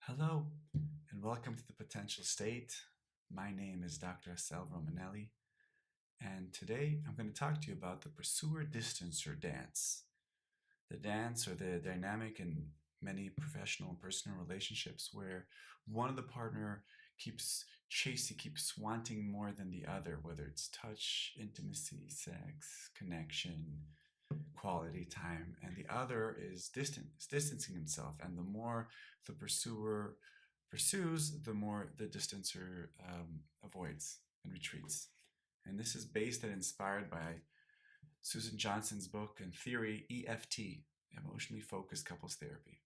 Hello, and welcome to the Potential State. My name is Dr. Assael Romanelli, and today I'm going to talk to you about the Pursuer-Distancer dance. The dance or the dynamic in many professional and personal relationships where one of the partner keeps chasing, keeps wanting more than the other, whether it's touch, intimacy, sex, connection, quality time, and the other is distancing himself. And the more the pursuer pursues, the more the distancer avoids and retreats. And this is based and inspired by Susan Johnson's book and theory, EFT, Emotionally Focused Couples Therapy.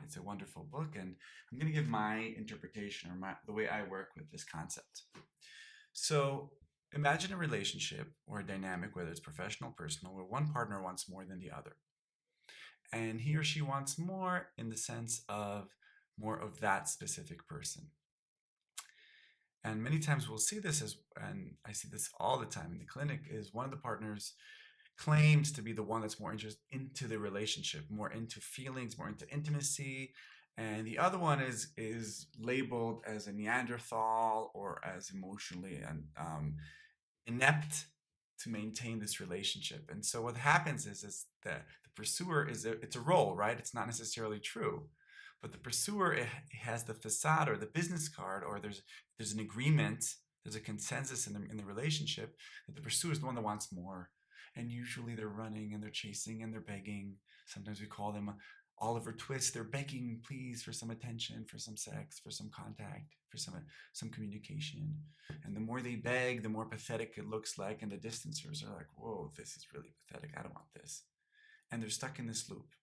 It's a wonderful book, and I'm going to give my interpretation or the way I work with this concept. So imagine a relationship or a dynamic, whether it's professional or personal, where one partner wants more than the other. And he or she wants more in the sense of more of that specific person. And many times we'll see this and I see this all the time in the clinic, is one of the partners claims to be the one that's more interested into the relationship, more into feelings, more into intimacy. And the other one is labeled as a Neanderthal or as emotionally inept to maintain this relationship. And so what happens is that the pursuer it's a role, right? It's not necessarily true. But the pursuer, it has the facade or the business card, or there's an agreement, there's a consensus in the relationship that the pursuer is the one that wants more. And usually they're running and they're chasing and they're begging. Sometimes we call them Oliver Twist. They're begging, please, for some attention, for some sex, for some contact, for some communication. And the more they beg, the more pathetic it looks like. And the distancers are like, whoa, this is really pathetic. I don't want this. And they're stuck in this loop.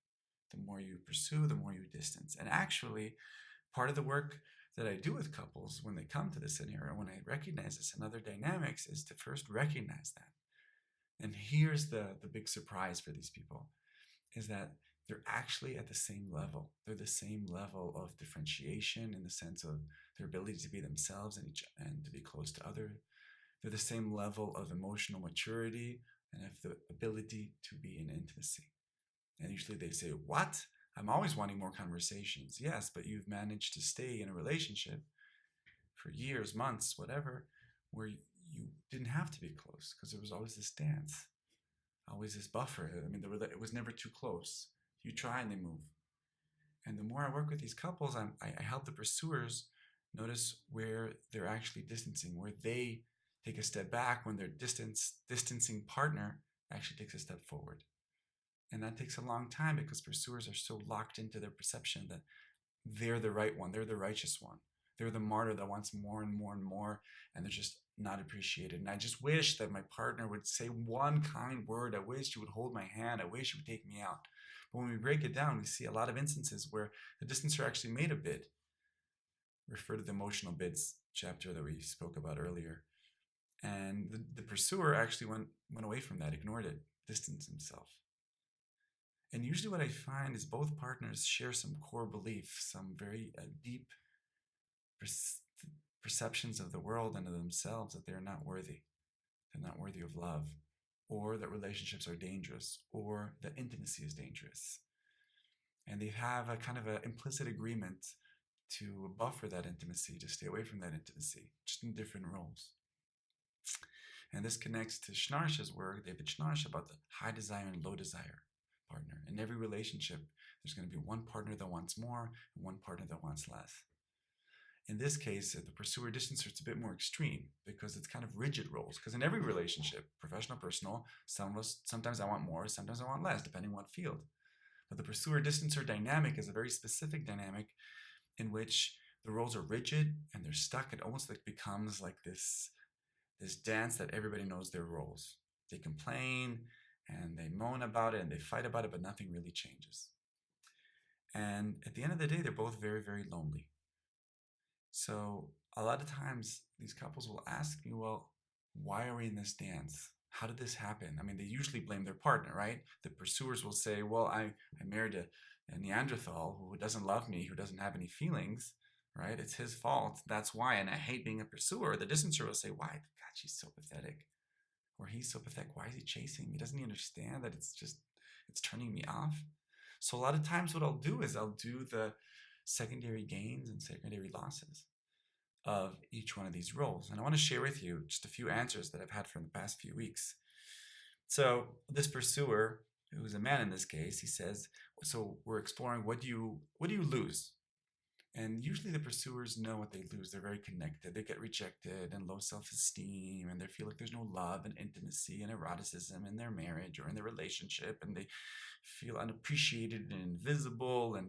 The more you pursue, the more you distance. And actually, part of the work that I do with couples when they come to this scenario, when I recognize this and other dynamics, is to first recognize that. And here's the big surprise for these people, is that they're actually at the same level. They're the same level of differentiation in the sense of their ability to be themselves and to be close to others. They're the same level of emotional maturity and have the ability to be in intimacy. And usually they say, what? I'm always wanting more conversations. Yes, but you've managed to stay in a relationship for years, months, whatever, where you didn't have to be close because there was always this dance, always this buffer. I mean, it was never too close. You try and they move. And the more I work with these couples, I help the pursuers notice where they're actually distancing, where they take a step back when their distancing partner actually takes a step forward. And that takes a long time because pursuers are so locked into their perception that they're the right one, they're the righteous one. They're the martyr that wants more and more and more, and they're just not appreciated. And I just wish that my partner would say one kind word. I wish you would hold my hand. I wish you would take me out. But when we break it down, we see a lot of instances where the distancer actually made a bid. Refer to the emotional bids chapter that we spoke about earlier. And the pursuer actually went away from that, ignored it, distanced himself. And usually what I find is both partners share some core beliefs, some very deep perceptions of the world and of themselves, that they're not worthy. They're not worthy of love, or that relationships are dangerous, or that intimacy is dangerous. And they have a kind of an implicit agreement to buffer that intimacy, to stay away from that intimacy, just in different roles. And this connects to Schnarch's work, David Schnarch, about the high desire and low desire partner. In every relationship, there's going to be one partner that wants more and one partner that wants less. In this case, the pursuer distancer, it's a bit more extreme because it's kind of rigid roles. Because in every relationship, professional, personal, sometimes I want more, sometimes I want less, depending on what field. But the pursuer distancer dynamic is a very specific dynamic in which the roles are rigid and they're stuck. It almost like becomes like this dance that everybody knows their roles. They complain and they moan about it and they fight about it, but nothing really changes. And at the end of the day, they're both very, very lonely. So a lot of times these couples will ask me, well, why are we in this dance? How did this happen? I mean, they usually blame their partner, right? The pursuers will say, well, I married a Neanderthal who doesn't love me, who doesn't have any feelings, right? It's his fault. That's why. And I hate being a pursuer. The distancer will say, why? God, she's so pathetic. Or he's so pathetic. Why is he chasing me? Doesn't he understand that it's turning me off? So a lot of times what I'll do is I'll do secondary gains and secondary losses of each one of these roles. And I want to share with you just a few answers that I've had from the past few weeks. So this pursuer, who's a man in this case, he says, so we're exploring what do you lose? And usually the pursuers know what they lose. They're very connected. They get rejected and low self-esteem, and they feel like there's no love and intimacy and eroticism in their marriage or in their relationship, and they feel unappreciated and invisible and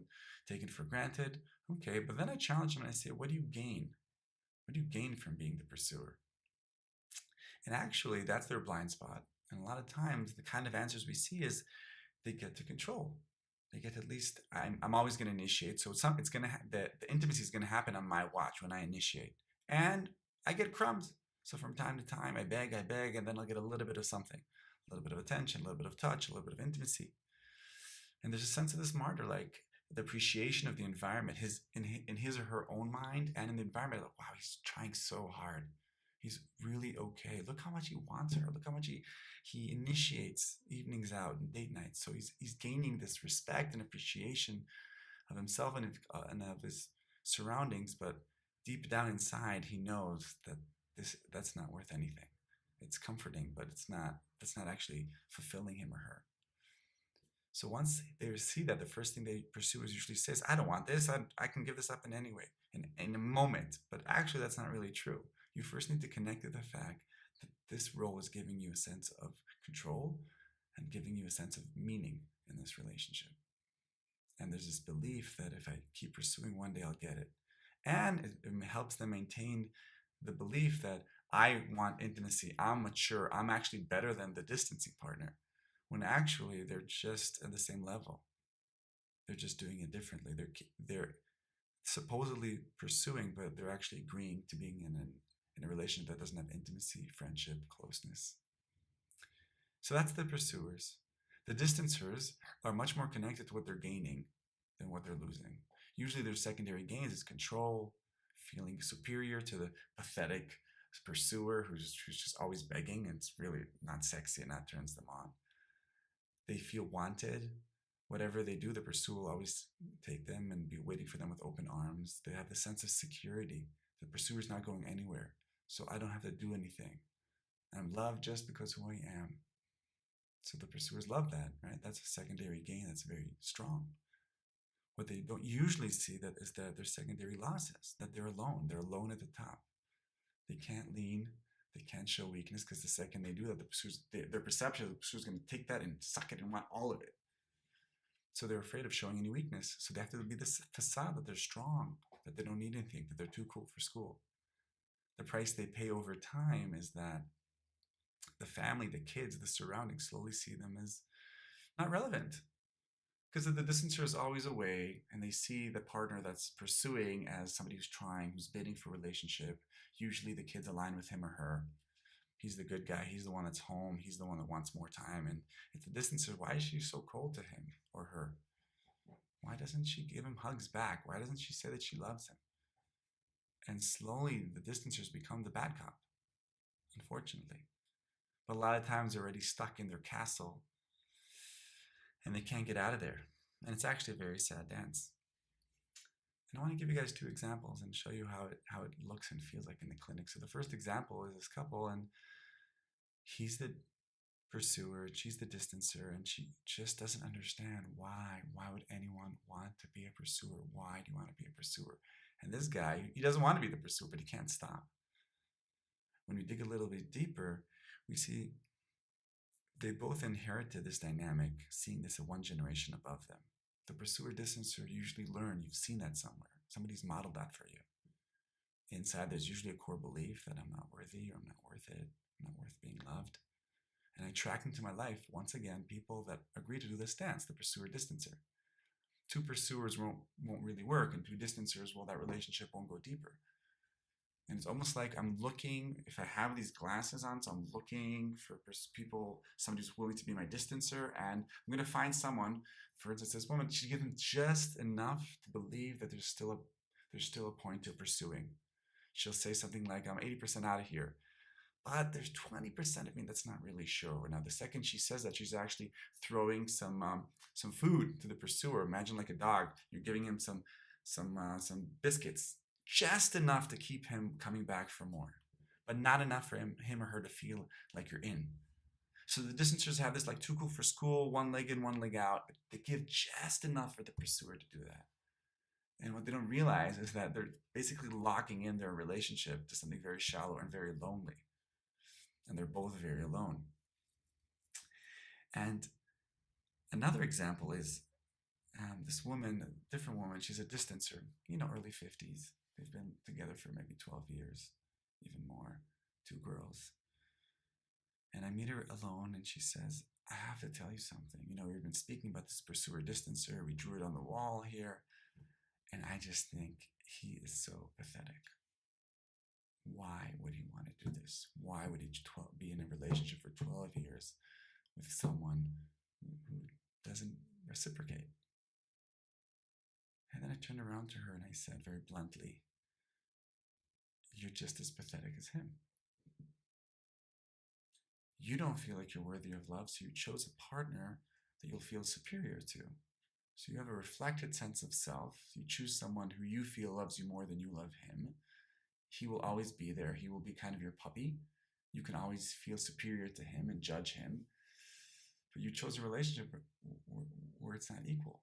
taken for granted. Okay, but then I challenge them and I say, what do you gain? What do you gain from being the pursuer? And actually, that's their blind spot. And a lot of times, the kind of answers we see is they get to control. They get at least, I'm always going to initiate. So it's going to, the intimacy is going to happen on my watch when I initiate. And I get crumbs. So from time to time, I beg, and then I'll get a little bit of something, a little bit of attention, a little bit of touch, a little bit of intimacy. And there's a sense of this martyr, like the appreciation of the environment, in his or her own mind and in the environment. Like, wow, he's trying so hard. He's really okay. Look how much he wants her. Look how much he initiates evenings out and date nights. So he's gaining this respect and appreciation of himself and of his surroundings. But deep down inside, he knows that that's not worth anything. It's comforting, but that's not actually fulfilling him or her. So once they see that, the first thing the pursuers usually say is, I don't want this. I can give this up in any way, in a moment. But actually, that's not really true. You first need to connect to the fact that this role is giving you a sense of control and giving you a sense of meaning in this relationship. And there's this belief that if I keep pursuing, one day I'll get it. And it helps them maintain the belief that I want intimacy, I'm mature, I'm actually better than the distancing partner, when actually they're just at the same level. They're just doing it differently. They're supposedly pursuing, but they're actually agreeing to being in a relationship that doesn't have intimacy, friendship, closeness. So that's the pursuers. The distancers are much more connected to what they're gaining than what they're losing. Usually their secondary gains is control, feeling superior to the pathetic pursuer who's just always begging, and it's really not sexy and that turns them on. They feel wanted. Whatever they do, the pursuer will always take them and be waiting for them with open arms. They have the sense of security. The pursuer's not going anywhere, so I don't have to do anything. I'm loved just because who I am. So the pursuers love that, right? That's a secondary gain that's very strong. What they don't usually see that is that there's secondary losses, that they're alone. They're alone at the top. They can't lean. They can't show weakness, because the second they do that, their perception of the pursuer is going to take that and suck it and want all of it. So they're afraid of showing any weakness. So they have to be this facade that they're strong, that they don't need anything, that they're too cool for school. The price they pay over time is that the family, the kids, the surroundings slowly see them as not relevant. Because the distancer is always away, and they see the partner that's pursuing as somebody who's trying, who's bidding for a relationship. Usually the kids align with him or her. He's the good guy. He's the one that's home. He's the one that wants more time. And if the distancer, why is she so cold to him or her? Why doesn't she give him hugs back? Why doesn't she say that she loves him? And slowly the distancers become the bad cop, unfortunately. But a lot of times they're already stuck in their castle and they can't get out of there. And it's actually a very sad dance. And I want to give you guys two examples and show you how it looks and feels like in the clinic. So the first example is this couple, and he's the pursuer, she's the distancer, and she just doesn't understand why. Why would anyone want to be a pursuer? Why do you want to be a pursuer? And this guy, he doesn't want to be the pursuer, but he can't stop. When we dig a little bit deeper, we see they both inherited this dynamic, seeing this at one generation above them. The pursuer distancer usually learn, you've seen that somewhere. Somebody's modeled that for you. Inside, there's usually a core belief that I'm not worthy, or I'm not worth it, I'm not worth being loved. And I attract into my life, once again, people that agree to do this dance, the pursuer distancer. Two pursuers won't really work, and two distancers, well, that relationship won't go deeper. And it's almost like I'm looking, if I have these glasses on, so I'm looking for people, somebody who's willing to be my distancer, and I'm going to find someone, for instance, this woman, she gives them just enough to believe that there's still a point to pursuing. She'll say something like, I'm 80% out of here, but there's 20% of me that's not really sure. Now, the second she says that, she's actually throwing some food to the pursuer. Imagine like a dog. You're giving him some some biscuits, just enough to keep him coming back for more, but not enough for him or her to feel like you're in. So the distancers have this like too cool for school, one leg in, one leg out. They give just enough for the pursuer to do that. And what they don't realize is that they're basically locking in their relationship to something very shallow and very lonely. And they're both very alone. And another example is this woman, a different woman, she's a distancer, early 50s. They've been together for maybe 12 years, even more, 2 girls. And I meet her alone and she says, I have to tell you something. We've been speaking about this pursuer distancer. We drew it on the wall here. And I just think he is so pathetic. Why would he want to do this? Why would he be in a relationship for 12 years with someone who doesn't reciprocate? And then I turned around to her and I said very bluntly, you're just as pathetic as him. You don't feel like you're worthy of love, so you chose a partner that you'll feel superior to. So you have a reflected sense of self. You choose someone who you feel loves you more than you love him. He will always be there. He will be kind of your puppy. You can always feel superior to him and judge him. But you chose a relationship where it's not equal.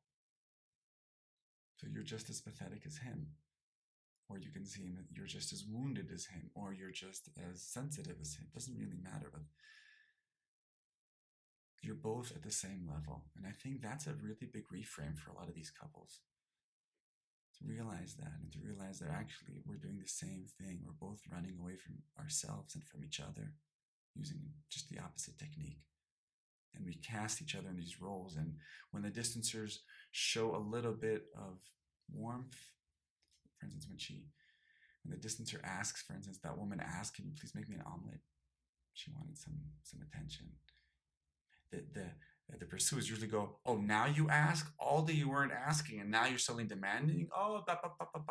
So you're just as pathetic as him. Or you can see him, you're just as wounded as him, or you're just as sensitive as him. It doesn't really matter, but you're both at the same level. And I think that's a really big reframe for a lot of these couples. To realize that, and to realize that actually we're doing the same thing. We're both running away from ourselves and from each other, using just the opposite technique. And we cast each other in these roles. And when the distancers show a little bit of warmth, for instance, when the distancer asks, for instance, that woman asked, can you please make me an omelet? She wanted some attention. The pursuers usually go, oh, now you ask? All that you weren't asking, and now you're suddenly demanding? Oh,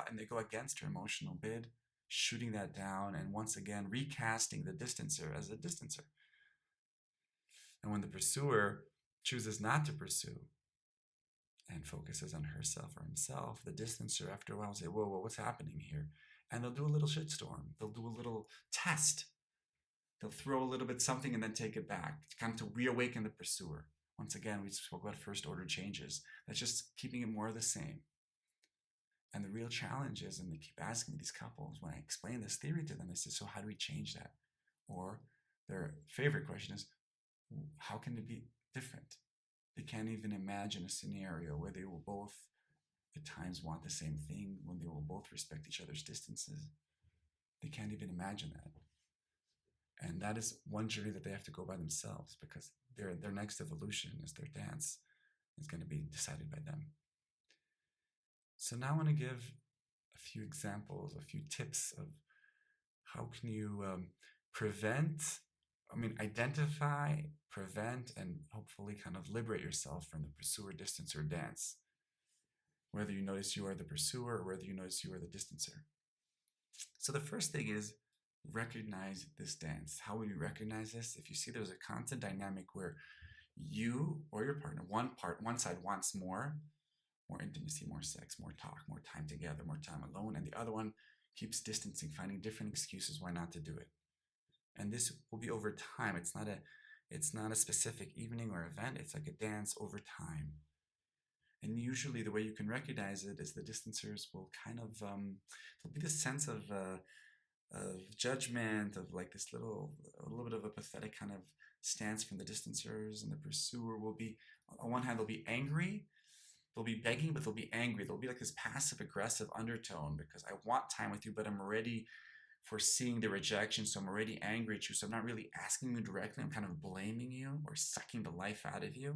and they go against her emotional bid, shooting that down, and once again, recasting the distancer as a distancer. And when the pursuer chooses not to pursue and focuses on herself or himself, the distancer after a while will say, whoa, what's happening here? And they'll do a little shitstorm. They'll do a little test. They'll throw a little bit something and then take it back, kind of to reawaken the pursuer. Once again, we spoke about first order changes. That's just keeping it more of the same. And the real challenge is, and they keep asking me, these couples, when I explain this theory to them, I say, so how do we change that? Or their favorite question is, how can it be different? They can't even imagine a scenario where they will both at times want the same thing, when they will both respect each other's distances. They can't even imagine that. And that is one journey that they have to go by themselves, because their next evolution is their dance is going to be decided by them. So now I want to give a few examples, a few tips of how can you identify, prevent, and hopefully kind of liberate yourself from the pursuer-distancer dance. Whether you notice you are the pursuer or whether you notice you are the distancer. So the first thing is recognize this dance. How would you recognize this? If you see there's a constant dynamic where you or your partner, one side wants more intimacy, more sex, more talk, more time together, more time alone, and the other one keeps distancing, finding different excuses why not to do it. And this will be over time. It's not a specific evening or event. It's like a dance over time. And usually the way you can recognize it is the distancers will kind of, there'll be this sense of judgment, of like a little bit of a pathetic kind of stance from the distancers, and the pursuer will be, on one hand, they'll be angry, they'll be begging, but they'll be angry. There'll be like this passive-aggressive undertone, because I want time with you, but I'm already foreseeing the rejection, so I'm already angry at you, so I'm not really asking you directly, I'm kind of blaming you or sucking the life out of you.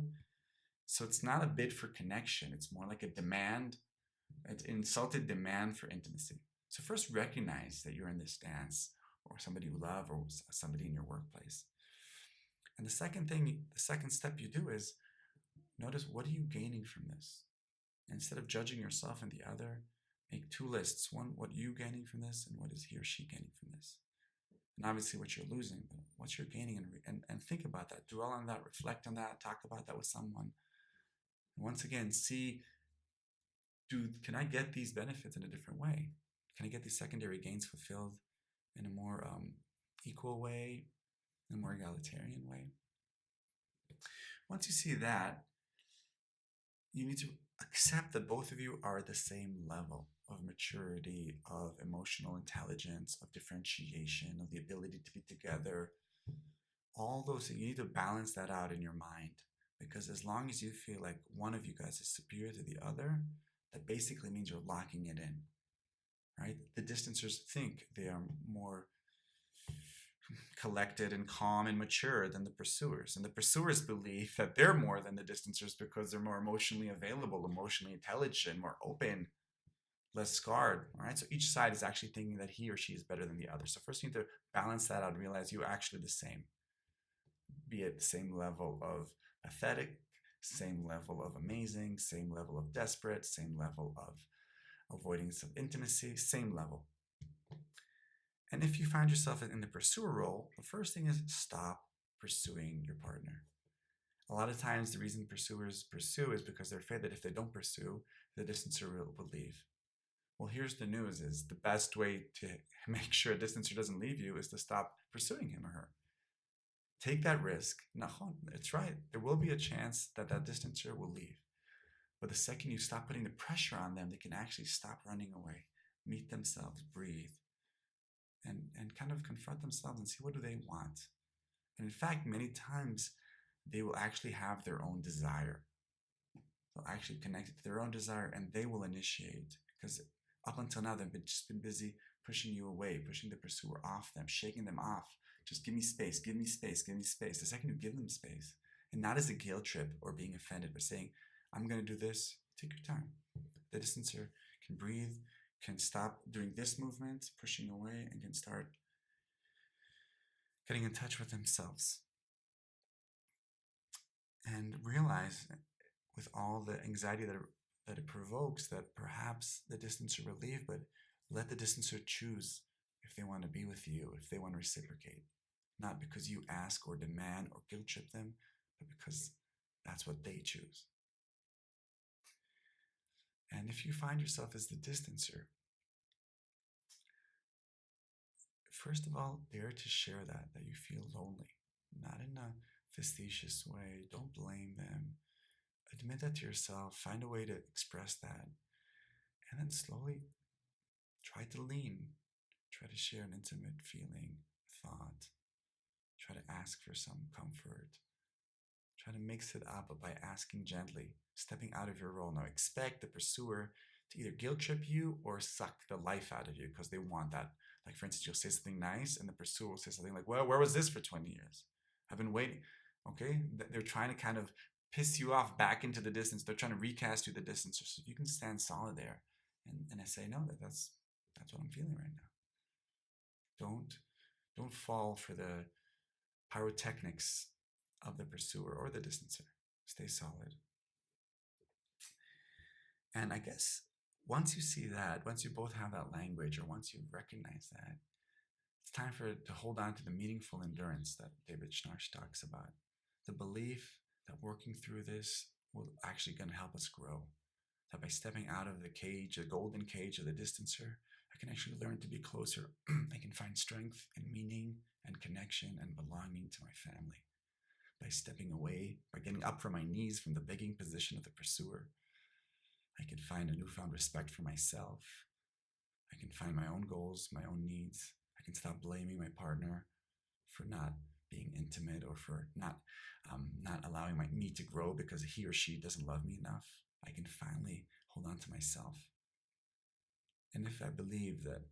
So it's not a bid for connection, it's more like a demand, an insulted demand for intimacy. So first recognize that you're in this dance, or somebody you love, or somebody in your workplace. And the second step you do is notice, what are you gaining from this? Instead of judging yourself and the other, make 2 lists. One, what are you gaining from this, and what is he or she gaining from this? And obviously what you're losing, but what you're gaining, and think about that, dwell on that, reflect on that, talk about that with someone. And once again, see can I get these benefits in a different way? Can I get these secondary gains fulfilled in a more equal way, in a more egalitarian way? Once you see that, you need to accept that both of you are at the same level of maturity, of emotional intelligence, of differentiation, of the ability to be together. All those things, you need to balance that out in your mind. Because as long as you feel like one of you guys is superior to the other, that basically means you're locking it in, right? The distancers think they are more collected and calm and mature than the pursuers. And the pursuers believe that they're more than the distancers because they're more emotionally available, emotionally intelligent, more open, less scarred. All right. So each side is actually thinking that he or she is better than the other. So first you need to balance that out and realize you're actually the same. Be at the same level of pathetic, same level of amazing, same level of desperate, same level of avoidance of intimacy, same level. And if you find yourself in the pursuer role, the first thing is stop pursuing your partner. A lot of times the reason pursuers pursue is because they're afraid that if they don't pursue, the distancer will leave. Well, here's the news is the best way to make sure a distancer doesn't leave you is to stop pursuing him or her. Take that risk. It's right. There will be a chance that that distancer will leave. But the second you stop putting the pressure on them, they can actually stop running away, meet themselves, breathe, and kind of confront themselves and see what do they want. And in fact, many times they will actually have their own desire. They'll actually connect it to their own desire and they will initiate. Because up until now, they've just been busy pushing you away, pushing the pursuer off them, shaking them off. Just give me space, give me space, give me space. The second you give them space, and not as a guilt trip or being offended, but saying, I'm going to do this, take your time. The distancer can breathe, can stop doing this movement, pushing away, and can start getting in touch with themselves. And realize with all the anxiety that it provokes that perhaps the distancer will leave, but let the distancer choose if they want to be with you, if they want to reciprocate. Not because you ask or demand or guilt trip them, but because that's what they choose. And if you find yourself as the distancer, first of all, dare to share that you feel lonely, not in a facetious way. Don't blame them. Admit that to yourself. Find a way to express that. And then slowly try to lean. Try to share an intimate feeling, thought. Try to ask for some comfort. Try to mix it up by asking gently, stepping out of your role. Now expect the pursuer to either guilt trip you or suck the life out of you because they want that. Like for instance, you'll say something nice and the pursuer will say something like, well, where was this for 20 years? I've been waiting. Okay? They're trying to kind of piss you off back into the distance. They're trying to recast you the distance. So you can stand solid there and I say, no, that's what I'm feeling right now. Don't fall for the pyrotechnics of the pursuer or the distancer. Stay solid. And I guess once you see that, once you both have that language, or once you recognize that, it's time to hold on to the meaningful endurance that David Schnarch talks about. The belief that working through this will actually going to help us grow. That by stepping out of the cage, the golden cage of the distancer, I can actually learn to be closer. I can find strength and meaning and connection and belonging to my family. By stepping away, by getting up from my knees from the begging position of the pursuer, I can find a newfound respect for myself. I can find my own goals, my own needs. I can stop blaming my partner for not being intimate or for not allowing me to grow because he or she doesn't love me enough. I can finally hold on to myself. And if I believe that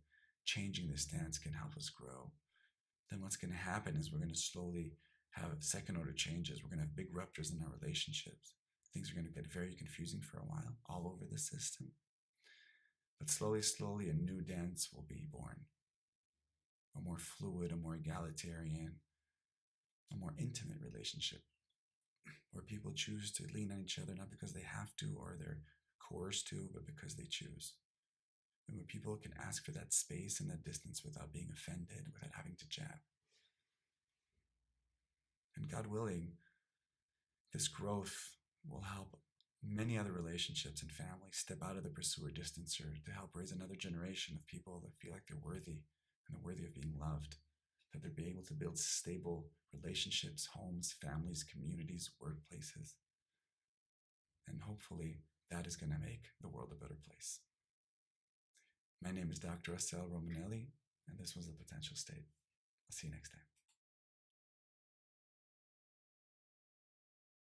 changing the stance can help us grow, then what's going to happen is we're going to slowly have second order changes. We're going to have big ruptures in our relationships. Things are going to get very confusing for a while all over the system. But slowly, slowly, a new dance will be born. A more fluid, a more egalitarian, a more intimate relationship where people choose to lean on each other not because they have to or they're coerced to, but because they choose. And where people can ask for that space and that distance without being offended, without having to jab. And God willing, this growth will help many other relationships and families step out of the pursuer distancer to help raise another generation of people that feel like they're worthy and they're worthy of being loved, that they're being able to build stable relationships, homes, families, communities, workplaces. And hopefully that is going to make the world a better place. My name is Dr. Assael Romanelli, and this was The Potential State. I'll see you next time.